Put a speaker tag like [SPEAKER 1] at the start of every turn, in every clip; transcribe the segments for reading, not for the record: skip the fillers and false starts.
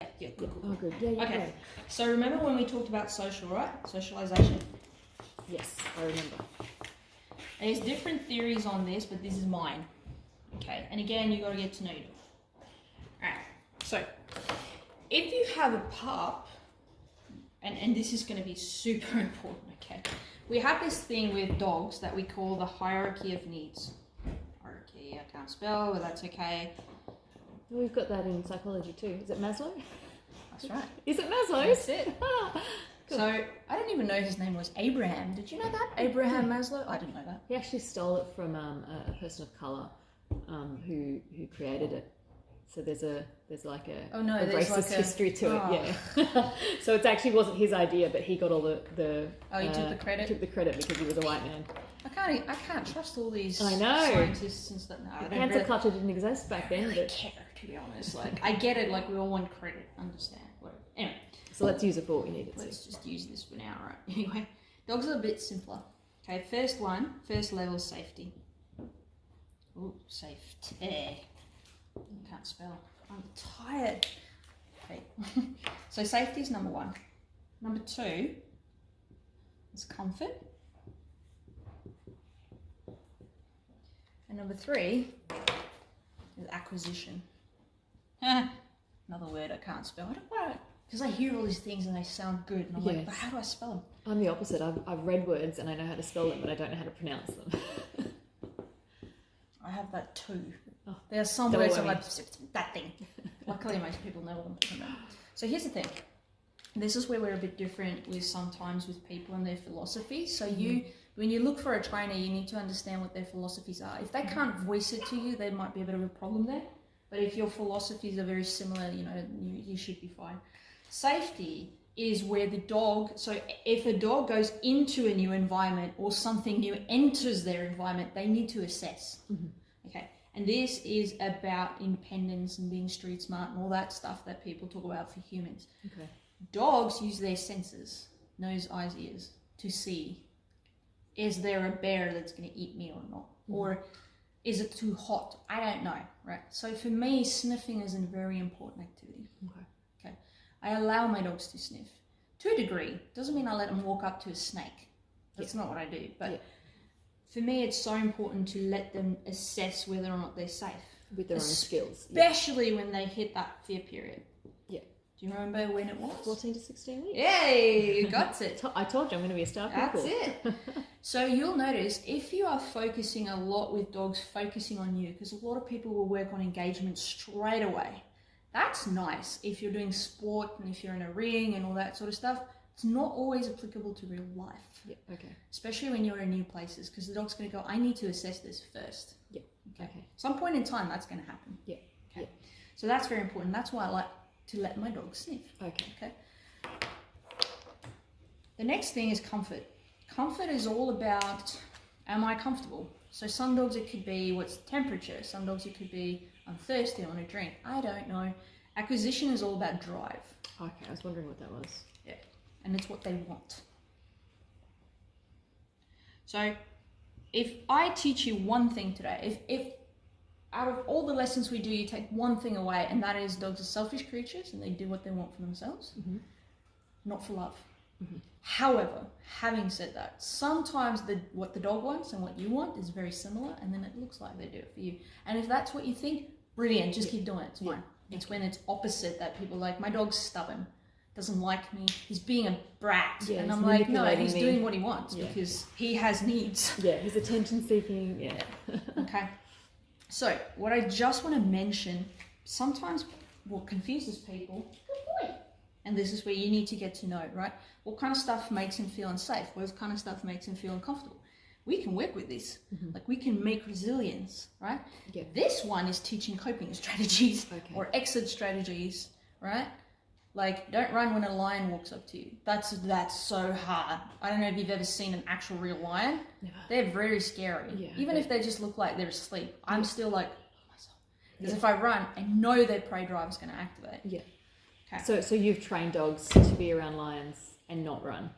[SPEAKER 1] Yeah, good.
[SPEAKER 2] Oh, good. Yeah, yeah.
[SPEAKER 1] Okay,
[SPEAKER 2] Yeah.
[SPEAKER 1] so remember when we talked about social, right? Socialization.
[SPEAKER 2] Yes, I remember.
[SPEAKER 1] There's different theories on this, but this is mine. Okay, and again, you got to get to know your dog. Alright, so if you have a pup, and this is going to be super important, okay? We have this thing with dogs that we call the hierarchy of needs. Hierarchy, I can't spell, but that's okay.
[SPEAKER 2] We've got that in psychology too. Is it Maslow?
[SPEAKER 1] That's right.
[SPEAKER 2] Is it Maslow?
[SPEAKER 1] That's it. So, I didn't even know his name was Abraham. Did you know that? Abraham Maslow? I didn't know that.
[SPEAKER 2] He actually stole it from a person of colour who created it. So there's like a racist history to it. Yeah. So it actually wasn't his idea, but he got all the
[SPEAKER 1] he took the credit.
[SPEAKER 2] Took the credit because he was a white man.
[SPEAKER 1] I can't trust all these
[SPEAKER 2] I know.
[SPEAKER 1] scientists and stuff. No,
[SPEAKER 2] Cancel culture didn't exist back then.
[SPEAKER 1] But care, to be honest. Like, I get it. Like, we all want credit. Understand? Whatever. Anyway.
[SPEAKER 2] So let's use it for what we need it to.
[SPEAKER 1] Let's just use this for now, right? Anyway, dogs are a bit simpler. Okay, first level is safety. Ooh, safety. Can't spell. I'm tired. Okay. So safety is number one. Number two is comfort. And number three is acquisition. Another word I can't spell. I don't know. Because I hear all these things and they sound good, and I'm like, but how do I spell them?
[SPEAKER 2] I'm the opposite. I've read words and I know how to spell them, but I don't know how to pronounce them.
[SPEAKER 1] I have that too.
[SPEAKER 2] Oh,
[SPEAKER 1] there are some words I'm like, that thing. Luckily, most people know what I'm talking about. So here's the thing. This is where we're a bit different with sometimes with people and their philosophies. So when you look for a trainer, you need to understand what their philosophies are. If they can't voice it to you, there might be a bit of a problem there. But if your philosophies are very similar, you should be fine. Safety is where the dog, so if a dog goes into a new environment or something new enters their environment, they need to assess. Okay, and this is about independence and being street smart and all that stuff that people talk about for humans.
[SPEAKER 2] Okay.
[SPEAKER 1] Dogs use their senses, nose, eyes, ears, to see, is there a bear that's going to eat me or not? Or is it too hot? I don't know, right? So for me, sniffing is a very important activity. Okay. I allow my dogs to sniff to a degree. Doesn't mean I let them walk up to a snake. That's not what I do. But for me, it's so important to let them assess whether or not they're safe.
[SPEAKER 2] With their own skills.
[SPEAKER 1] Especially when they hit that fear period.
[SPEAKER 2] Yeah.
[SPEAKER 1] Do you remember when it was?
[SPEAKER 2] 14 to 16 weeks.
[SPEAKER 1] Yay, you got it.
[SPEAKER 2] I told you I'm going to be a star pupil.
[SPEAKER 1] That's it. So you'll notice if you are focusing a lot with dogs focusing on you, because a lot of people will work on engagement straight away. That's nice if you're doing sport and if you're in a ring and all that sort of stuff. It's not always applicable to real life.
[SPEAKER 2] Yeah, okay.
[SPEAKER 1] Especially when you're in new places, because the dog's going to go, I need to assess this first.
[SPEAKER 2] Yeah. Okay.
[SPEAKER 1] Some point in time, that's going to happen.
[SPEAKER 2] Yeah.
[SPEAKER 1] Okay.
[SPEAKER 2] Yeah.
[SPEAKER 1] So that's very important. That's why I like to let my dog sniff.
[SPEAKER 2] Okay.
[SPEAKER 1] The next thing is comfort. Comfort is all about, am I comfortable? So some dogs it could be what's the temperature. Some dogs it could be, I'm thirsty, I want a drink. I don't know. Acquisition is all about drive.
[SPEAKER 2] Okay, I was wondering what that was.
[SPEAKER 1] Yeah, and it's what they want. So if I teach you one thing today, if out of all the lessons we do, you take one thing away, and that is dogs are selfish creatures and they do what they want for themselves, not for love. However, having said that, sometimes what the dog wants and what you want is very similar, and then it looks like they do it for you. And if that's what you think, brilliant, just keep doing it, it's fine. It's when it's opposite that people are like, my dog's stubborn, doesn't like me, he's being a brat. And I'm like, no, he's doing what he wants because he has needs. Yeah,
[SPEAKER 2] he's attention seeking,
[SPEAKER 1] Okay. So, what I just want to mention, sometimes what confuses people, good point, and this is where you need to get to know, right? What kind of stuff makes him feel unsafe? What kind of stuff makes him feel uncomfortable? We can work with this. Like, we can make resilience, right?
[SPEAKER 2] Yeah.
[SPEAKER 1] This one is teaching coping strategies or exit strategies, right? Like, don't run when a lion walks up to you. That's so hard. I don't know if you've ever seen an actual real lion.
[SPEAKER 2] Never.
[SPEAKER 1] They're very scary.
[SPEAKER 2] Yeah,
[SPEAKER 1] Even if they just look like they're asleep, I'm still like, myself. Because if I run, I know their prey drive is going to activate.
[SPEAKER 2] Yeah.
[SPEAKER 1] Okay.
[SPEAKER 2] So you've trained dogs to be around lions and not run?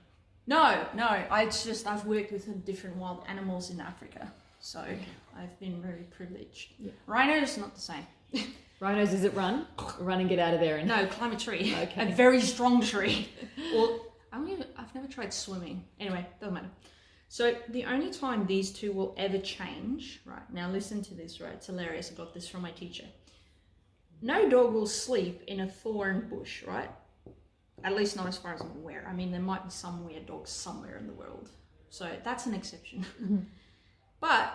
[SPEAKER 1] No. I've worked with different wild animals in Africa. So I've been very privileged. Yeah. Rhinos, not the same.
[SPEAKER 2] Rhinos, is it run and get out of there? And
[SPEAKER 1] no, climb a tree.
[SPEAKER 2] Okay.
[SPEAKER 1] A very strong tree. Or I've never tried swimming. Anyway, doesn't matter. So the only time these two will ever change, right? Now listen to this, right? It's hilarious. I got this from my teacher. No dog will sleep in a thorn bush, right? At least not as far as I'm aware. I mean, there might be some weird dogs somewhere in the world. So that's an exception. But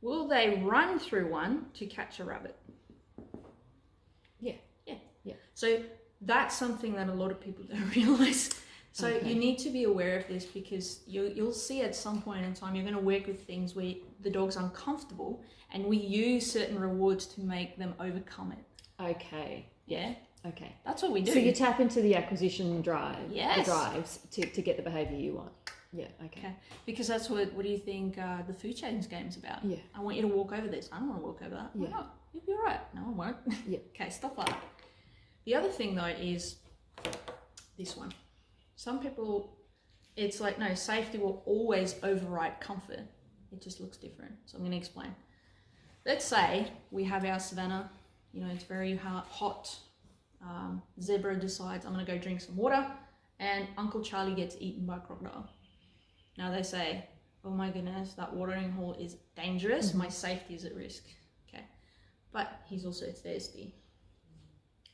[SPEAKER 1] will they run through one to catch a rabbit?
[SPEAKER 2] Yeah.
[SPEAKER 1] So that's something that a lot of people don't realize. So
[SPEAKER 2] Okay.
[SPEAKER 1] you need to be aware of this, because you'll see at some point in time you're going to work with things where the dog's uncomfortable, and we use certain rewards to make them overcome it.
[SPEAKER 2] Okay.
[SPEAKER 1] Yeah.
[SPEAKER 2] Okay.
[SPEAKER 1] That's what we do.
[SPEAKER 2] So you tap into the acquisition drive,
[SPEAKER 1] Yes.
[SPEAKER 2] the drives to get the behaviour you want. Yeah. Okay.
[SPEAKER 1] Because that's what do you think the food chains game's about?
[SPEAKER 2] Yeah.
[SPEAKER 1] I want you to walk over this. I don't want to walk over that. Why
[SPEAKER 2] Yeah.
[SPEAKER 1] not? You'll be alright. No, I won't.
[SPEAKER 2] Yeah.
[SPEAKER 1] Okay, stuff like that. The other thing though is this one. Some people, it's like, no, safety will always override comfort. It just looks different. So I'm going to explain. Let's say we have our savannah, it's very hot. Zebra decides, I'm going to go drink some water, and Uncle Charlie gets eaten by a crocodile. Now they say, oh my goodness, that watering hole is dangerous. My safety is at risk. Okay. But he's also thirsty.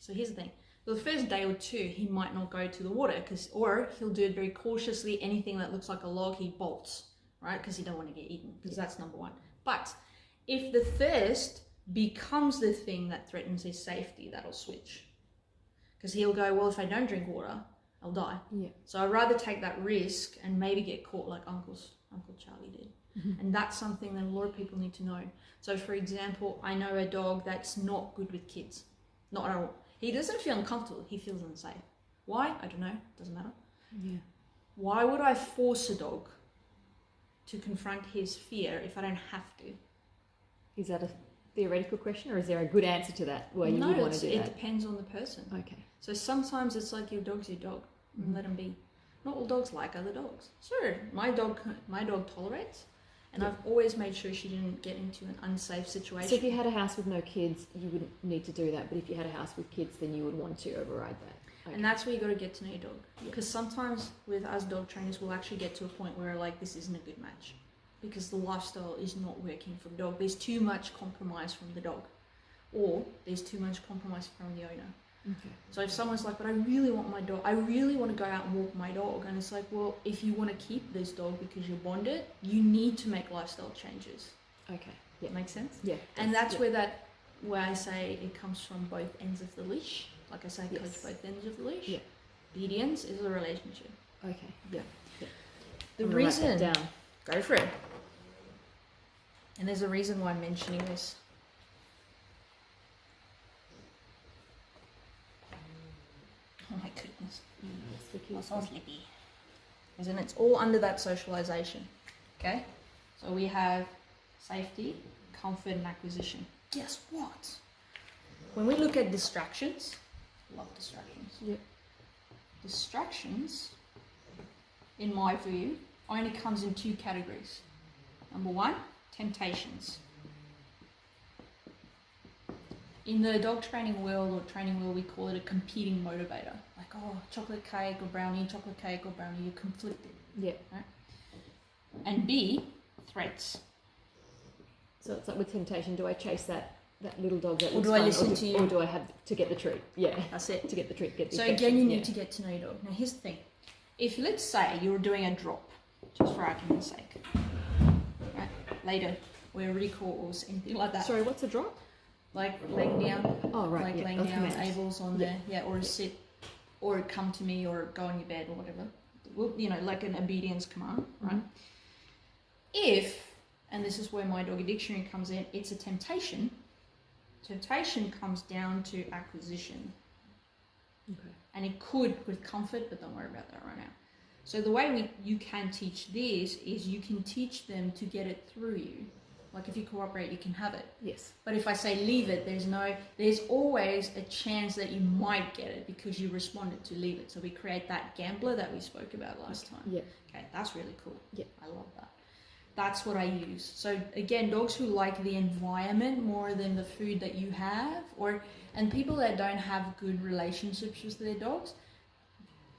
[SPEAKER 1] So here's the thing. For the first day or two, he might not go to the water, or he'll do it very cautiously. Anything that looks like a log, he bolts, right? Because he don't want to get eaten, because that's number one. But if the thirst becomes the thing that threatens his safety, that'll switch. Because he'll go, well, if I don't drink water, I'll die.
[SPEAKER 2] Yeah.
[SPEAKER 1] So I'd rather take that risk and maybe get caught like Uncle Charlie did. And that's something that a lot of people need to know. So for example, I know a dog that's not good with kids. Not at all. He doesn't feel uncomfortable, he feels unsafe. Why? I don't know, doesn't matter.
[SPEAKER 2] Yeah.
[SPEAKER 1] Why would I force a dog to confront his fear if I don't have to?
[SPEAKER 2] Is that a theoretical question, or is there a good answer to that where you would want to do
[SPEAKER 1] it
[SPEAKER 2] that?
[SPEAKER 1] depends on the person.
[SPEAKER 2] Okay.
[SPEAKER 1] So sometimes it's like your dog's your dog, and let him be. Not all dogs like other dogs. Sure, my dog tolerates, and I've always made sure she didn't get into an unsafe situation.
[SPEAKER 2] So if you had a house with no kids, you wouldn't need to do that. But if you had a house with kids, then you would want to override that. Okay.
[SPEAKER 1] And that's where you got to get to know your dog. Because sometimes with us dog trainers, we'll actually get to a point where like, this isn't a good match. Because the lifestyle is not working for the dog. There's too much compromise from the dog. Or there's too much compromise from the owner.
[SPEAKER 2] Okay.
[SPEAKER 1] So if someone's like, but I really want my dog, I really want to go out and walk my dog. And it's like, well, if you want to keep this dog because you're bonded, you need to make lifestyle changes.
[SPEAKER 2] Okay. Yeah.
[SPEAKER 1] Makes sense?
[SPEAKER 2] Yeah.
[SPEAKER 1] And that's where I say it comes from both ends of the leash. Like I say, coach both ends of the leash.
[SPEAKER 2] Yeah.
[SPEAKER 1] Obedience is a relationship.
[SPEAKER 2] Okay. Yeah.
[SPEAKER 1] The
[SPEAKER 2] I'm gonna
[SPEAKER 1] reason,
[SPEAKER 2] write that down.
[SPEAKER 1] go for it. And there's a reason why I'm mentioning this. Oh my goodness. I'm so sleepy. And it's all under that socialization. Okay? So we have safety, comfort, and acquisition. Guess what? When we look at distractions, love distractions.
[SPEAKER 2] Yep.
[SPEAKER 1] Distractions, in my view, only comes in two categories. Number one, temptations. In the dog training world or training world, we call it a competing motivator. Like, oh, chocolate cake or brownie, you're conflicted.
[SPEAKER 2] Yeah.
[SPEAKER 1] Right? And B, threats.
[SPEAKER 2] So it's like with temptation, do I chase that little dog that
[SPEAKER 1] Or
[SPEAKER 2] looks
[SPEAKER 1] do I
[SPEAKER 2] fun,
[SPEAKER 1] listen to you?
[SPEAKER 2] or do I have to get the treat? Yeah.
[SPEAKER 1] That's it.
[SPEAKER 2] To get the treat, get the
[SPEAKER 1] So
[SPEAKER 2] affection.
[SPEAKER 1] again, you need to get to know your dog. Now here's the thing. If let's say you're doing a drop, just for argument's sake, right? Later, we're recourse, anything like that.
[SPEAKER 2] Sorry, what's a drop?
[SPEAKER 1] Like laying down.
[SPEAKER 2] Oh, right.
[SPEAKER 1] Like
[SPEAKER 2] yeah.
[SPEAKER 1] laying
[SPEAKER 2] Of
[SPEAKER 1] down,
[SPEAKER 2] commands.
[SPEAKER 1] Abel's on there. Yeah, or sit, or come to me, or go on your bed, or whatever. Well, like an obedience command, right? If, and this is where my doggy dictionary comes in, it's a temptation. Temptation comes down to acquisition.
[SPEAKER 2] Okay.
[SPEAKER 1] And it could with comfort, but don't worry about that right now. So the way you can teach this is you can teach them to get it through you. Like if you cooperate, you can have it.
[SPEAKER 2] Yes.
[SPEAKER 1] But if I say leave it, there's always a chance that you might get it because you responded to leave it. So we create that gambler that we spoke about last time.
[SPEAKER 2] Yeah.
[SPEAKER 1] Okay, that's really cool.
[SPEAKER 2] Yeah.
[SPEAKER 1] I love that. That's what I use. So again, dogs who like the environment more than the food that you have, and people that don't have good relationships with their dogs,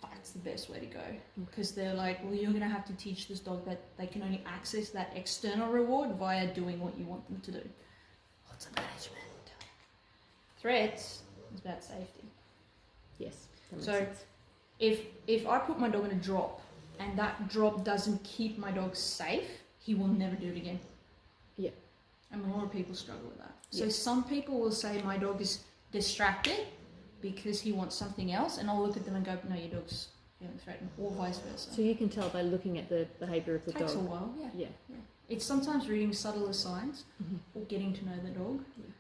[SPEAKER 1] that's the best way to go. Because they're like, well, you're gonna have to teach this dog that they can only access that external reward via doing what you want them to do. Lots of management. Threats is about safety.
[SPEAKER 2] Yes.
[SPEAKER 1] So if I put my dog in a drop and that drop doesn't keep my dog safe, he will never do it again.
[SPEAKER 2] Yeah.
[SPEAKER 1] And a lot of people struggle with that. So some people will say my dog is distracted because he wants something else, and I'll look at them and go, no, your dog's feeling threatened, or vice versa.
[SPEAKER 2] So you can tell by looking at the behaviour of the dog.
[SPEAKER 1] Takes a while, yeah. It's sometimes reading subtler signs or getting to know the dog.